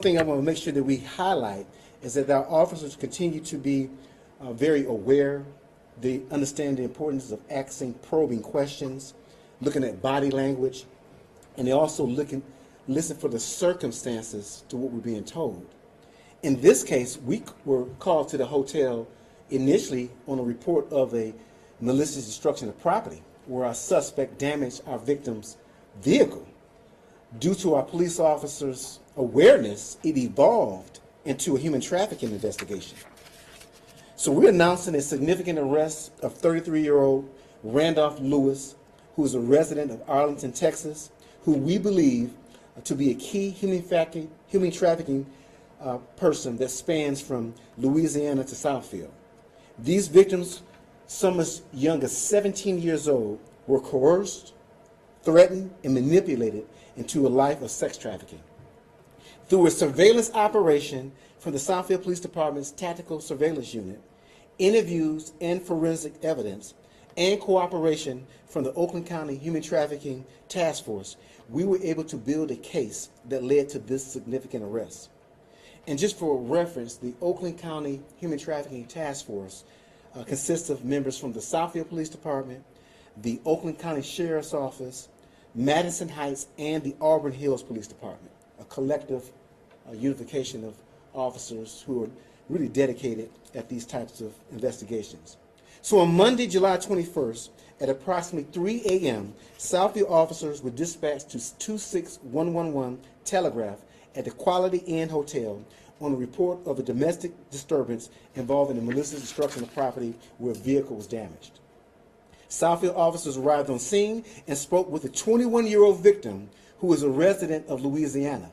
Thing I want to make sure that we highlight is that our officers continue to be very aware. They understand the importance of asking probing questions, looking at body language, and they also listen for the circumstances to what we're being told. In this case, we were called to the hotel initially on a report of a malicious destruction of property, where our suspect damaged our victim's vehicle. Due to our police officers' awareness, it evolved into a human trafficking investigation. So we're announcing a significant arrest of 33-year-old Randolph Lewis, who is a resident of Arlington, Texas, who we believe to be a key human trafficking person that spans from Louisiana to Southfield. These victims, some as young as 17 years old, were coerced, threatened, and manipulated into a life of sex trafficking. Through a surveillance operation from the Southfield Police Department's Tactical Surveillance Unit, interviews and forensic evidence, and cooperation from the Oakland County Human Trafficking Task Force, we were able to build a case that led to this significant arrest. And just for reference, the Oakland County Human Trafficking Task Force consists of members from the Southfield Police Department, the Oakland County Sheriff's Office, Madison Heights, and the Auburn Hills Police Department, a collective unification of officers who are really dedicated at these types of investigations. So on Monday, July 21st, at approximately 3 a.m., Southfield officers were dispatched to 26111 Telegraph at the Quality Inn Hotel on a report of a domestic disturbance involving the malicious destruction of property where a vehicle was damaged. Southfield officers arrived on scene and spoke with a 21-year-old victim who was a resident of Louisiana.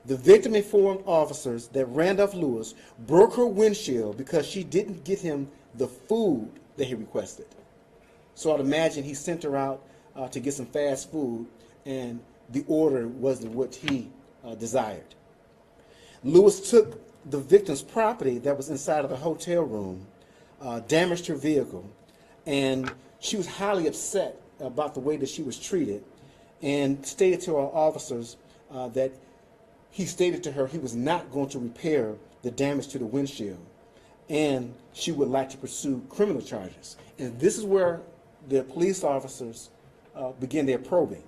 The victim informed officers that Randolph Lewis broke her windshield because she didn't get him the food that he requested. So I'd imagine he sent her out to get some fast food, and the order wasn't what he desired. Lewis took the victim's property that was inside of the hotel room, damaged her vehicle, and she was highly upset about the way that she was treated, and stated to our officers that he stated to her he was not going to repair the damage to the windshield, and she would like to pursue criminal charges. And this is where the police officers began their probing.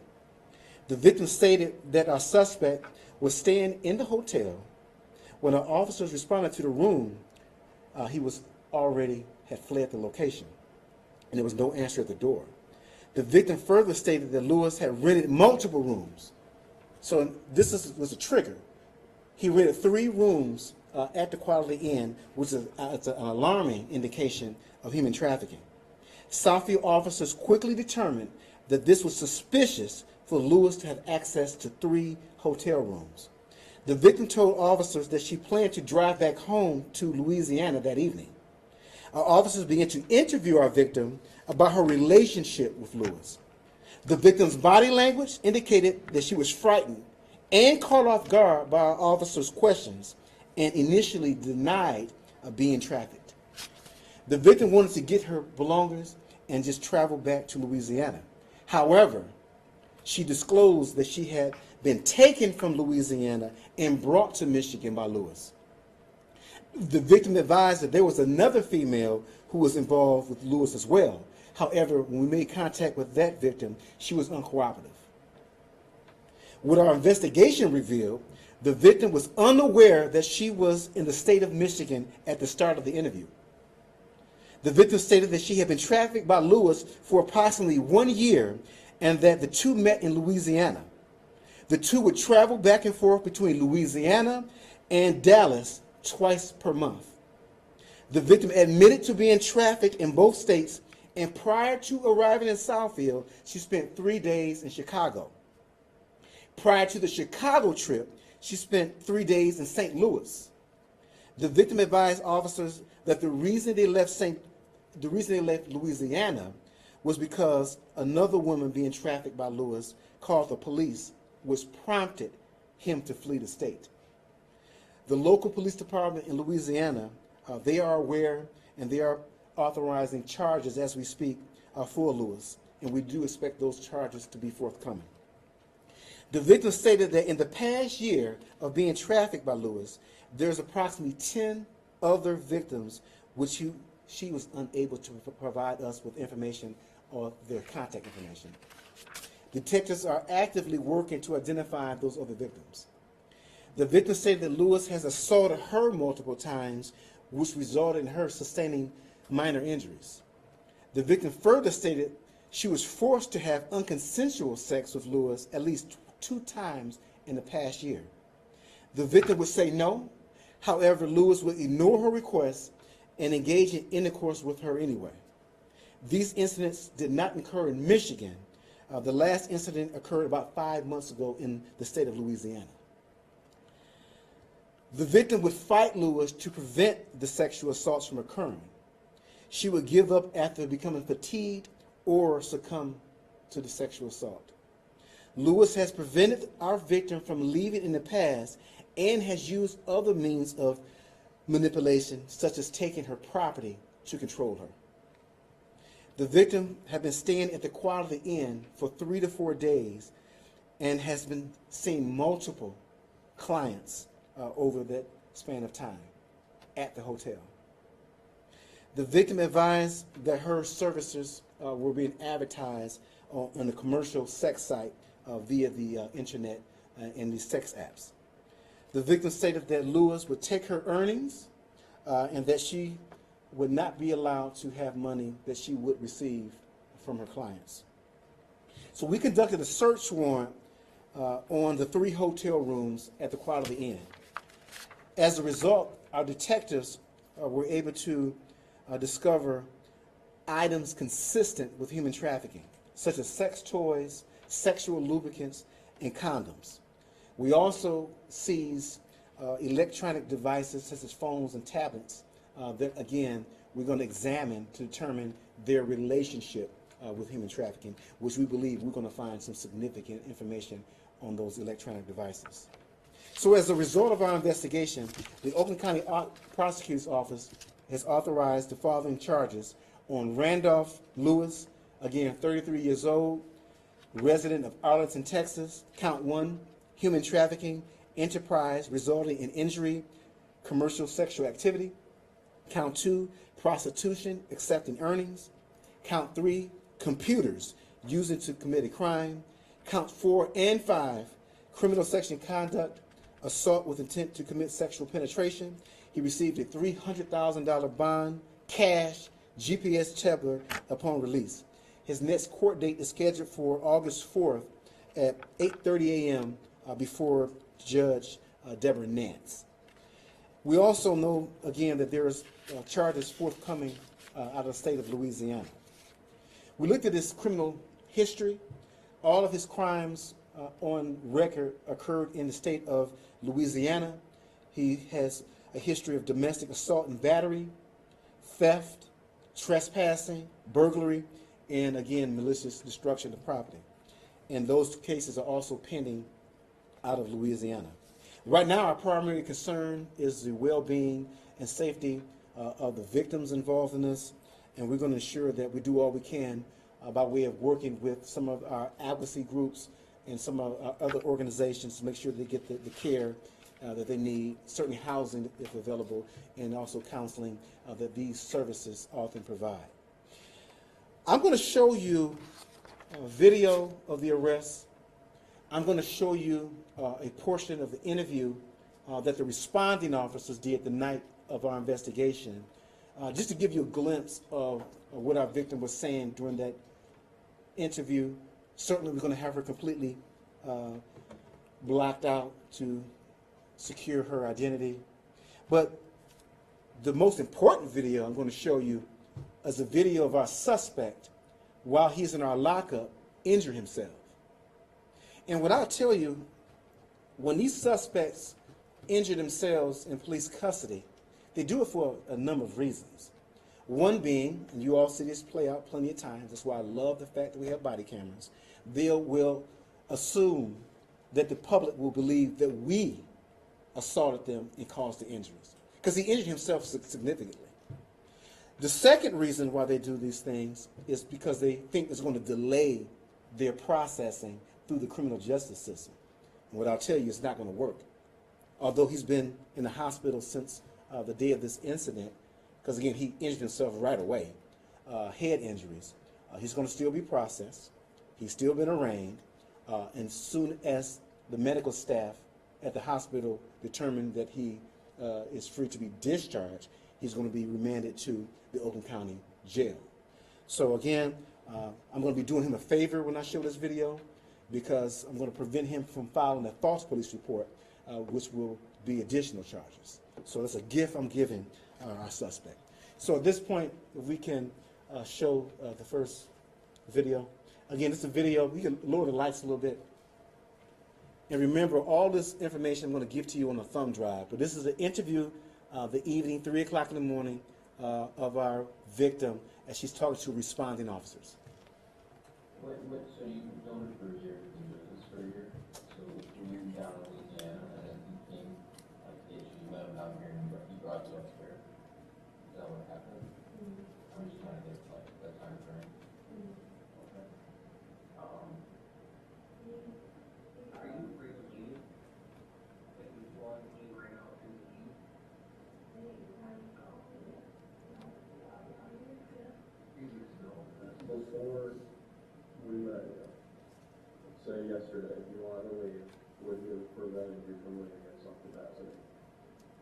The victim stated that our suspect was staying in the hotel. When our officers responded to the room, he was already had fled the location, and there was no answer at the door. The victim further stated that Lewis had rented multiple rooms. So this was a trigger. He rented 3 rooms at the Quality Inn, which is an alarming indication of human trafficking. Southfield officers quickly determined that this was suspicious for Lewis to have access to 3 hotel rooms. The victim told officers that she planned to drive back home to Louisiana that evening. Our officers began to interview our victim about her relationship with Lewis. The victim's body language indicated that she was frightened and caught off guard by our officers' questions and initially denied being trafficked. The victim wanted to get her belongings and just travel back to Louisiana. However, she disclosed that she had been taken from Louisiana and brought to Michigan by Lewis. The victim advised that there was another female who was involved with Lewis as well. However, when we made contact with that victim, she was uncooperative. What our investigation revealed, the victim was unaware that she was in the state of Michigan at the start of the interview. The victim stated that she had been trafficked by Lewis for approximately 1 year and that the two met in Louisiana. The two would travel back and forth between Louisiana and Dallas twice per month. The victim admitted to being trafficked in both states, and prior to arriving in Southfield, she spent 3 days in Chicago. Prior to the Chicago trip, she spent 3 days in St. Louis. The victim advised officers that the reason they left Louisiana was because another woman being trafficked by Lewis called the police, which prompted him to flee the state. The local police department in Louisiana, they are aware and they are authorizing charges as we speak for Lewis, and we do expect those charges to be forthcoming. The victim stated that in the past year of being trafficked by Lewis, there's approximately 10 other victims which she was unable to provide us with information or their contact information. Detectives are actively working to identify those other victims. The victim stated that Lewis has assaulted her multiple times, which resulted in her sustaining minor injuries. The victim further stated she was forced to have unconsensual sex with Lewis at least 2 times in the past year. The victim would say no. However, Lewis would ignore her requests and engage in intercourse with her anyway. These incidents did not occur in Michigan. The last incident occurred about 5 months ago in the state of Louisiana. The victim would fight Lewis to prevent the sexual assaults from occurring. She would give up after becoming fatigued or succumb to the sexual assault. Lewis has prevented our victim from leaving in the past and has used other means of manipulation, such as taking her property to control her. The victim had been staying at the Quality Inn for 3 to 4 days and has been seeing multiple clients over that span of time at the hotel. The victim advised that her services were being advertised on a commercial sex site via the internet and these sex apps. The victim stated that Lewis would take her earnings and that she would not be allowed to have money that she would receive from her clients. So we conducted a search warrant on the 3 hotel rooms at the Quality Inn. As a result, our detectives were able to discover items consistent with human trafficking, such as sex toys, sexual lubricants, and condoms. We also seized electronic devices such as phones and tablets that, again, we're going to examine to determine their relationship with human trafficking, which we believe we're going to find some significant information on those electronic devices. So as a result of our investigation, the Oakland County Prosecutor's Office has authorized the following charges on Randolph Lewis, again 33 years old, resident of Arlington, Texas. Count 1, human trafficking, enterprise resulting in injury, commercial sexual activity. Count 2, prostitution, accepting earnings. Count 3, computers used to commit a crime. Count 4 and 5, criminal section conduct, assault with intent to commit sexual penetration. He received a $300,000 bond, cash, GPS tether upon release. His next court date is scheduled for August 4th at 8:30 a.m. Before Judge Deborah Nance. We also know, again, that there is charges forthcoming out of the state of Louisiana. We looked at his criminal history. All of his crimes on record occurred in the state of Louisiana. He has a history of domestic assault and battery, theft, trespassing, burglary, and again, malicious destruction of property. And those cases are also pending out of Louisiana. Right now, our primary concern is the well-being and safety of the victims involved in this, and we're going to ensure that we do all we can by way of working with some of our advocacy groups and some of our other organizations to make sure they get the care that they need, certainly housing if available, and also counseling that these services often provide. I'm going to show you a video of the arrest. I'm going to show you a portion of the interview that the responding officers did the night of our investigation, just to give you a glimpse of what our victim was saying during that interview. Certainly we're going to have her completely blocked out to secure her identity. But the most important video I'm going to show you is a video of our suspect while he's in our lockup injured himself. And what I'll tell you, when these suspects injure themselves in police custody, they do it for a number of reasons. One being, and you all see this play out plenty of times, that's why I love the fact that we have body cameras, they will assume that the public will believe that we assaulted them and caused the injuries, because he injured himself significantly. The second reason why they do these things is because they think it's going to delay their processing through the criminal justice system. And what I'll tell you, it's not going to work. Although he's been in the hospital since the day of this incident, because again, he injured himself right away, head injuries. He's going to still be processed. He's still been arraigned. And soon as the medical staff at the hospital determine that he is free to be discharged, he's going to be remanded to the Oakland County Jail. So again, I'm going to be doing him a favor when I show this video, because I'm going to prevent him from filing a false police report, which will be additional charges. So that's a gift I'm giving our suspect. So at this point, if we can show the first video. Again, it's a video. We can lower the lights a little bit. And remember, all this information I'm going to give to you on a thumb drive. But this is an interview the evening, 3 o'clock in the morning, of our victim as she's talking to responding officers. So you known her for a year, you lived this for a year. So when you were down in Louisiana and then you came, like, you met him down here and you brought you up here. Is that what happened? I'm just trying to get, like, that time frame. Okay. Are you free to leave? If you want to leave right now, can you leave? Before we met you, say yesterday, if you wanted to leave, would you have prevented you from leaving in some capacity?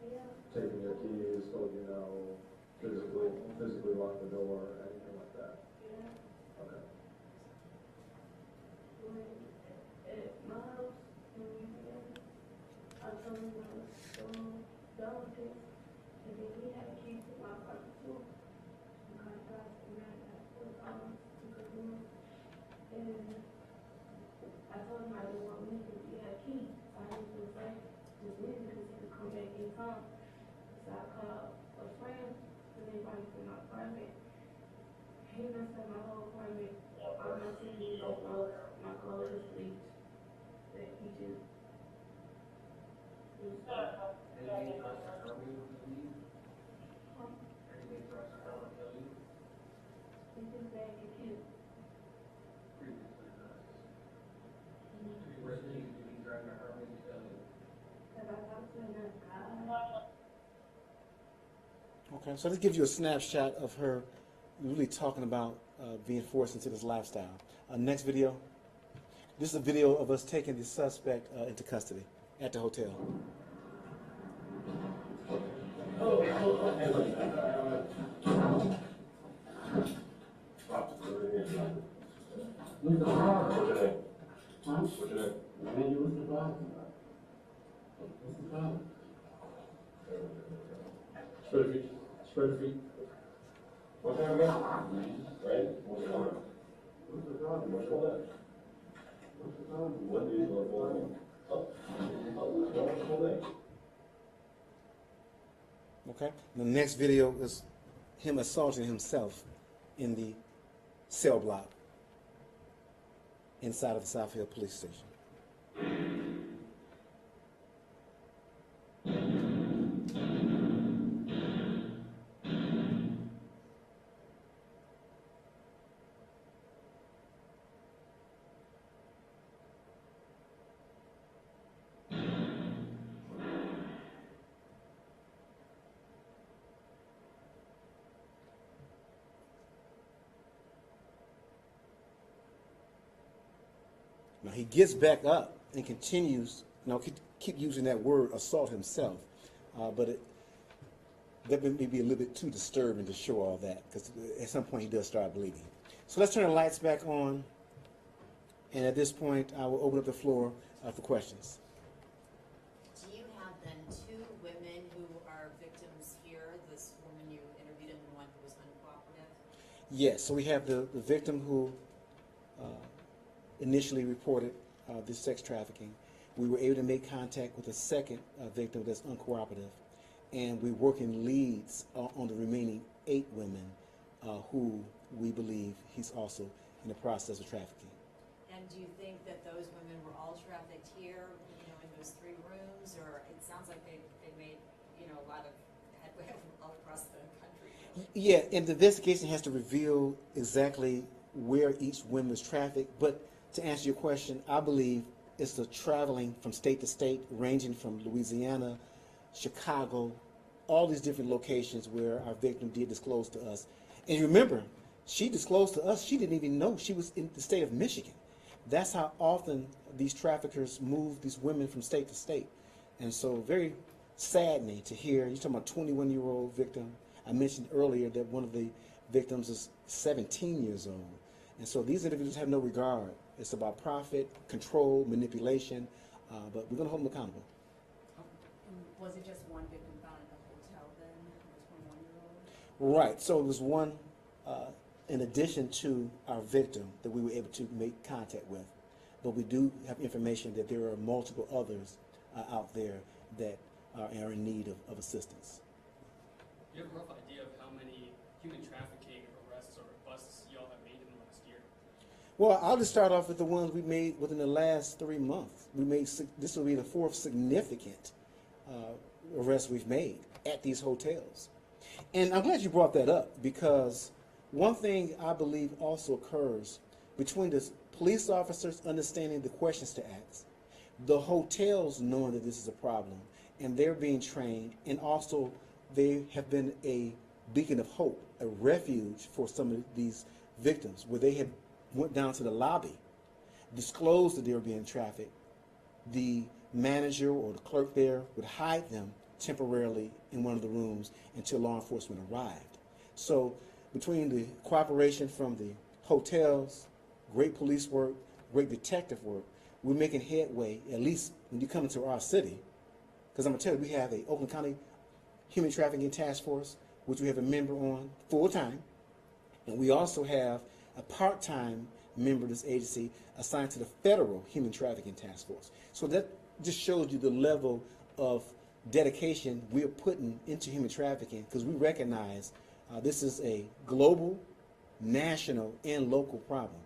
Yeah. Taking your keys, told you no, physically lock the door, anything like that? Yeah. Okay. When at my house in Louisiana, I told him I was done with it, and then he had a key to my apartment too. My God, and I took a room, and I told him I didn't want to leave because he had a key. So I didn't feel safe just leaving because he could come back anytime. So I called a friend, and they brought me to my apartment. He messed up my whole apartment. All my CDs are broke, my clothes is leaked. That he just. Anything for us to tell me when you leave? Anything for us to tell him to leave? He just back and killed. Previously, what did he try to hurt me to tell you? Because I talked to him and God. Okay, so this gives you a snapshot of her really talking about being forced into this lifestyle. Next video. This is a video of us taking the suspect into custody at the hotel. What's the problem? Huh? What's your name? Man, you what's the problem? What's the problem? Spread your feet. Spread your feet. What's that again? Right? What's your arm? What's the problem? What's your leg? What's the problem? What is your leg? What's your leg? Okay. The next video is him assaulting himself in the cell block inside of the Southfield police station. Now he gets back up and continues. Now keep using that word assault himself, but that may be a little bit too disturbing to show all that, because at some point he does start bleeding. So let's turn the lights back on, and at this point I will open up the floor for questions. Do you have then two women who are victims here? This woman you interviewed and the one who was uncooperative? Yes, so we have the victim who initially reported this sex trafficking. We were able to make contact with a second victim that's uncooperative, and we're working leads on the remaining 8 women who we believe he's also in the process of trafficking. And do you think that those women were all trafficked here, in those 3 rooms, or it sounds like they made, a lot of headway all across the country? Yeah, and the investigation has to reveal exactly where each woman was trafficked, but to answer your question, I believe it's the traveling from state to state, ranging from Louisiana, Chicago, all these different locations where our victim did disclose to us. And remember, she disclosed to us, she didn't even know she was in the state of Michigan. That's how often these traffickers move these women from state to state. And so very saddening to hear, you're talking about a 21-year-old victim. I mentioned earlier that one of the victims is 17 years old. And so these individuals have no regard. It's about profit, control, manipulation, but we're going to hold them accountable. And was it just one victim found at the hotel then, the 21-year-old? Right. So it was one, in addition to our victim, that we were able to make contact with. But we do have information that there are multiple others out there that are in need of assistance. Do you have a rough idea of how many human trafficking arrests or busts y'all have made in the last year? Well, I'll just start off with the ones we made within the last 3 months. This will be the 4th significant arrest we've made at these hotels. And I'm glad you brought that up, because one thing I believe also occurs between the police officers understanding the questions to ask, the hotels knowing that this is a problem, and they're being trained, and also they have been a beacon of hope, a refuge for some of these victims, where they had went down to the lobby, disclosed that they were being trafficked. The manager or the clerk there would hide them temporarily in one of the rooms until law enforcement arrived. So between the cooperation from the hotels, great police work, great detective work, we're making headway, at least when you come into our city. Because I'm going to tell you, we have a Oakland County Human Trafficking Task Force, which we have a member on full-time. And we also have a part-time member of this agency assigned to the Federal Human Trafficking Task Force. So that just shows you the level of dedication we're putting into human trafficking, because we recognize this is a global, national, and local problem.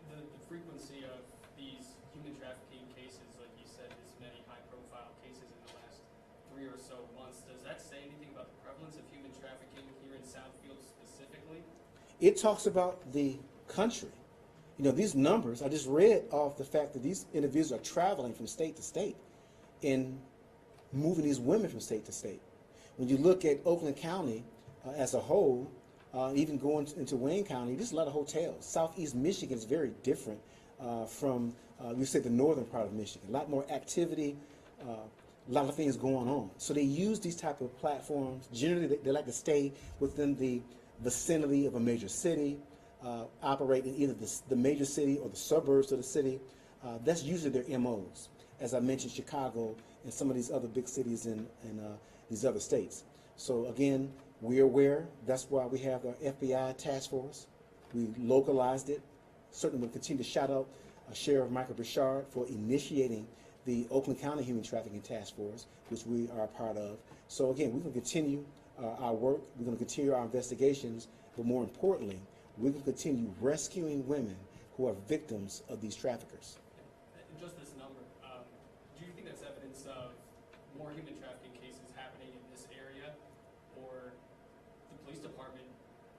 The frequency of these human trafficking cases, like you said, this many high-profile cases in the last 3 or so months, does that say anything about the prevalence of human trafficking here in Southfield specifically? It talks about the country. You know, these numbers, I just read off the fact that these individuals are traveling from state to state and moving these women from state to state. When you look at Oakland County as a whole, even going into Wayne County, there's a lot of hotels. Southeast Michigan is very different from, we say, the northern part of Michigan. A lot more activity, a lot of things going on. So they use these type of platforms. Generally, they like to stay within the vicinity of a major city, operate in either the major city or the suburbs of the city. That's usually their MOs. As I mentioned, Chicago and some of these other big cities in these other states. So again, we're aware. That's why we have our FBI task force. We localized it. Certainly we'll continue to shout out Sheriff Michael Bouchard for initiating the Oakland County Human Trafficking Task Force, which we are a part of. So again, we're going to continue our work. We're going to continue our investigations, but more importantly, we're going to continue rescuing women who are victims of these traffickers. Just this number, do you think that's evidence of more human trafficking cases happening in this area, or the police department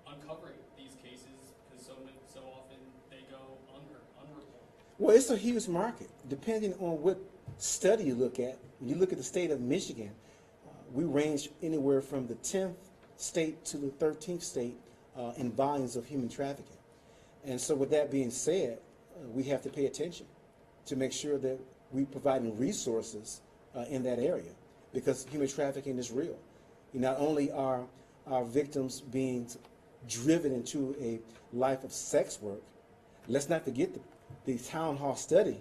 uncovering these cases because so often they go unreported? Well, it's a huge market. Depending on what study you look at, when you look at the state of Michigan, we range anywhere from the 10th state to the 13th state in volumes of human trafficking. And so with that being said, we have to pay attention to make sure that we're providing resources in that area, because human trafficking is real. Not only are our victims being driven into a life of sex work, let's not forget the town hall study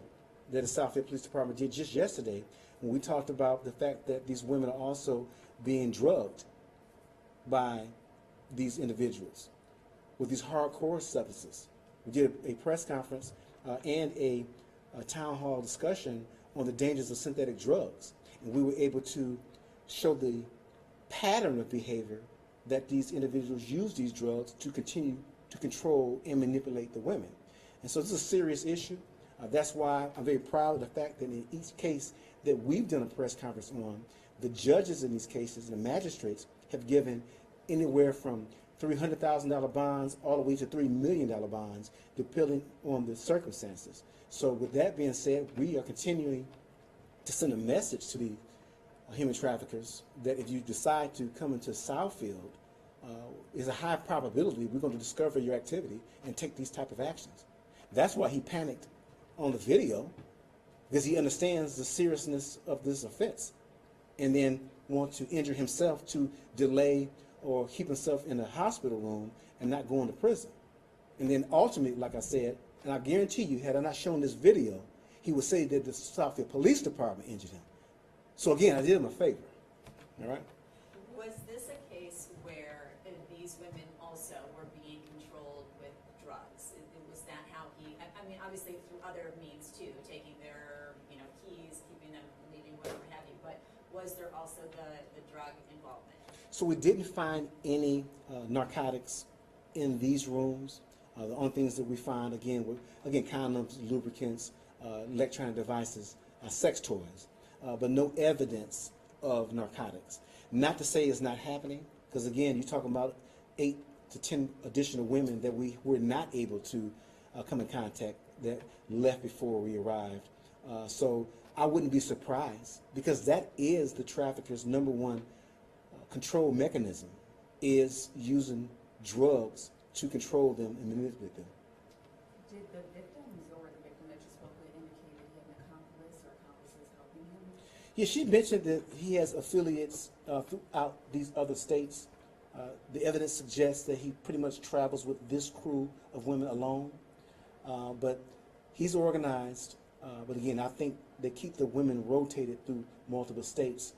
that the Southfield Police Department did just yesterday, when we talked about the fact that these women are also being drugged by these individuals with these hardcore substances. We did a press conference and a town hall discussion on the dangers of synthetic drugs, and we were able to show the pattern of behavior that these individuals use these drugs to continue to control and manipulate the women. And so this is a serious issue. That's why I'm very proud of the fact that in each case that we've done a press conference on, the judges in these cases and the magistrates have given anywhere from $300,000 bonds all the way to $3 million bonds, depending on the circumstances. So with that being said, we are continuing to send a message to the human traffickers that if you decide to come into Southfield, is a high probability we're going to discover your activity and take these type of actions. That's why he panicked on the video, because he understands the seriousness of this offense, and then want to injure himself to delay or keep himself in a hospital room and not going to prison. And then ultimately, like I said, and I guarantee you, had I not shown this video, he would say that the Southfield Police Department injured him. So again, I did him a favor. All right? Was this a case where these women also were being controlled with drugs? Was that how he, I mean, obviously through other means too, taking their, keys, keeping them from leaving, whatever have you, but was there also the drug involvement? So we didn't find any narcotics in these rooms. The only things that we found, again, were condoms, lubricants, electronic devices, sex toys, but no evidence of narcotics. Not to say it's not happening, because again, you're talking about 8 to 10 additional women that we were not able to come in contact that left before we arrived. So I wouldn't be surprised, because that is the trafficker's number one control mechanism, is using drugs to control them and manipulate them. Did the victims or the victim that you spoke with indicate that he had an accomplice or accomplices helping him? Yeah, she mentioned that he has affiliates throughout these other states. The evidence suggests that he pretty much travels with this crew of women alone. But he's organized. But again, I think they keep the women rotated through multiple states.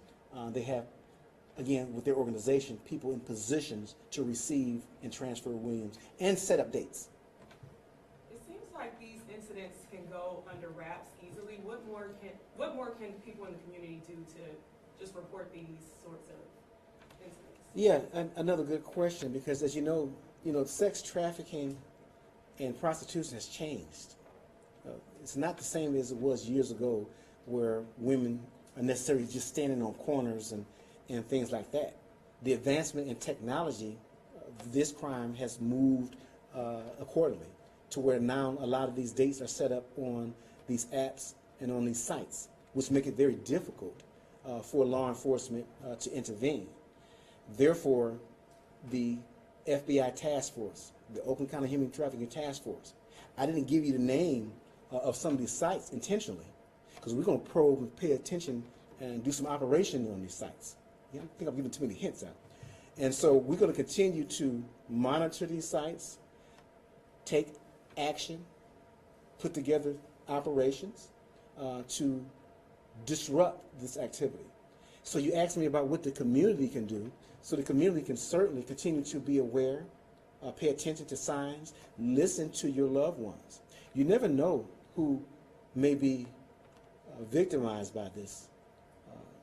They have, again, with their organization, people in positions to receive and transfer Williams and set up dates. It seems like these incidents can go under wraps easily. What more can people in the community do to just report these sorts of incidents? Yeah, another good question, because as you know, sex trafficking and prostitution has changed. It's not the same as it was years ago, where women are necessarily just standing on corners and things like that. The advancement in technology, this crime has moved accordingly to where now a lot of these dates are set up on these apps and on these sites, which make it very difficult for law enforcement to intervene. Therefore, the FBI task force, the Oakland County Human Trafficking Task Force, I didn't give you the name of some of these sites intentionally, because we're going to probe and pay attention and do some operation on these sites. I think I'm giving too many hints out. And so we're going to continue to monitor these sites, take action, put together operations to disrupt this activity. So you asked me about what the community can do. So the community can certainly continue to be aware, pay attention to signs, listen to your loved ones. You never know who may be victimized by this.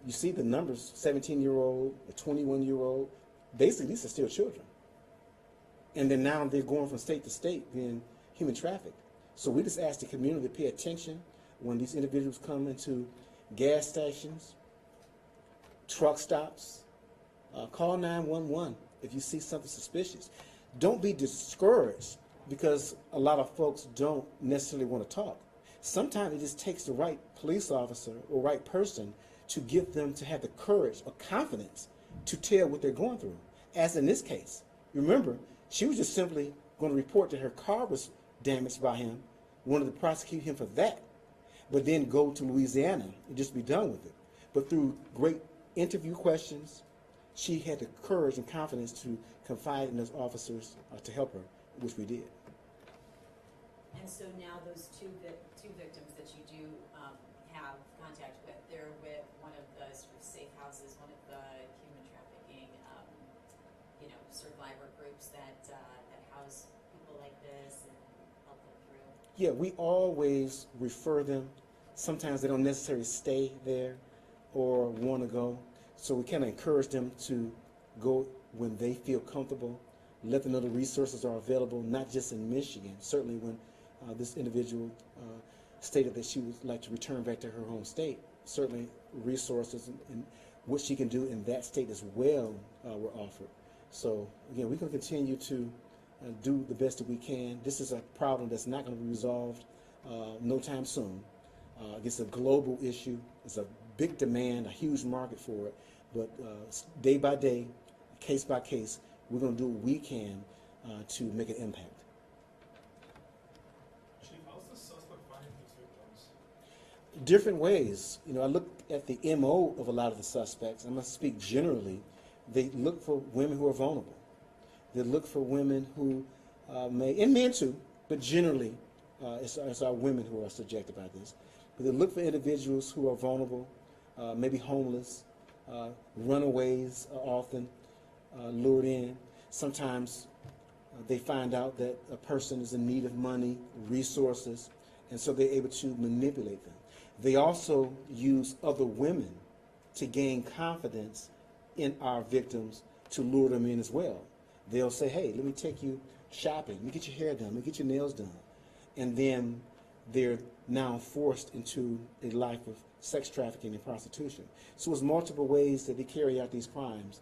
You see the numbers, 17-year-old, a 21-year-old, basically these are still children. And then now they're going from state to state being human trafficked. So we just ask the community to pay attention when these individuals come into gas stations, truck stops. Call 911 if you see something suspicious. Don't be discouraged because a lot of folks don't necessarily want to talk. Sometimes it just takes the right police officer or right person to get them to have the courage or confidence to tell what they're going through. As in this case, remember, she was just simply going to report that her car was damaged by him, wanted to prosecute him for that, but then go to Louisiana and just be done with it. But through great interview questions, she had the courage and confidence to confide in those officers to help her, which we did. And so now those two victims that you do have contact with, they're with one of the sort of safe houses, one of the human trafficking, survivor groups that house people like this and help them through. Yeah, we always refer them. Sometimes they don't necessarily stay there or want to go. So we kind of encourage them to go when they feel comfortable, let them know the resources are available, not just in Michigan. Certainly when this individual stated that she would like to return back to her home state, certainly resources and what she can do in that state as well were offered. So again, we're going to continue to do the best that we can. This is a problem that's not going to be resolved no time soon. It's a global issue. It's a big demand, a huge market for it. But day by day, case by case, we're going to do what we can to make an impact. Chief, how's the suspect finding these victims? Different ways. I looked at the MO of a lot of the suspects. I'm going to speak generally. They look for women who are vulnerable. They look for women who may, and men too, but generally it's our women who are subjected by this. But they look for individuals who are vulnerable, maybe homeless, runaways are often lured in. Sometimes they find out that a person is in need of money, resources, and so they're able to manipulate them. They also use other women to gain confidence in our victims to lure them in as well. They'll say, hey, let me take you shopping, let me get your hair done, let me get your nails done. And then they're now forced into a life of sex trafficking and prostitution. So it's multiple ways that they carry out these crimes.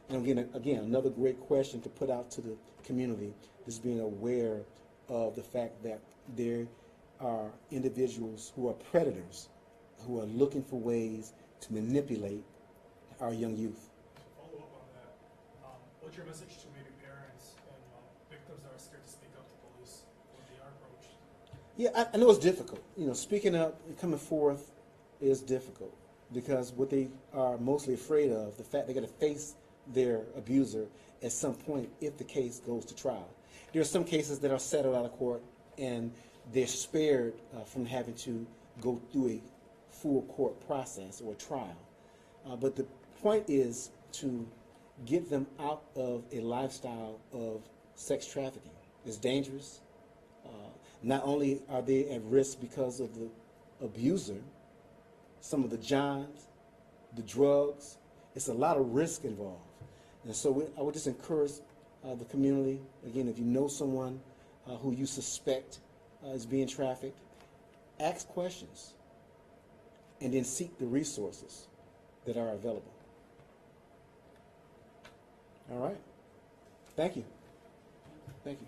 And again, another great question to put out to the community is being aware of the fact that there are individuals who are predators, who are looking for ways to manipulate our young youth. To follow up on that, what's your message to maybe parents and victims that are scared to speak up to police when they are approached? Yeah, I know it's difficult. Speaking up and coming forth is difficult because what they are mostly afraid of, the fact they're going to face their abuser at some point if the case goes to trial. There are some cases that are settled out of court and they're spared from having to go through a full court process or trial. But the point is to get them out of a lifestyle of sex trafficking. It's dangerous. Not only are they at risk because of the abuser, some of the johns, the drugs, it's a lot of risk involved. And so I would just encourage the community, again, if you know someone who you suspect is being trafficked, ask questions and then seek the resources that are available. All right. Thank you. Thank you.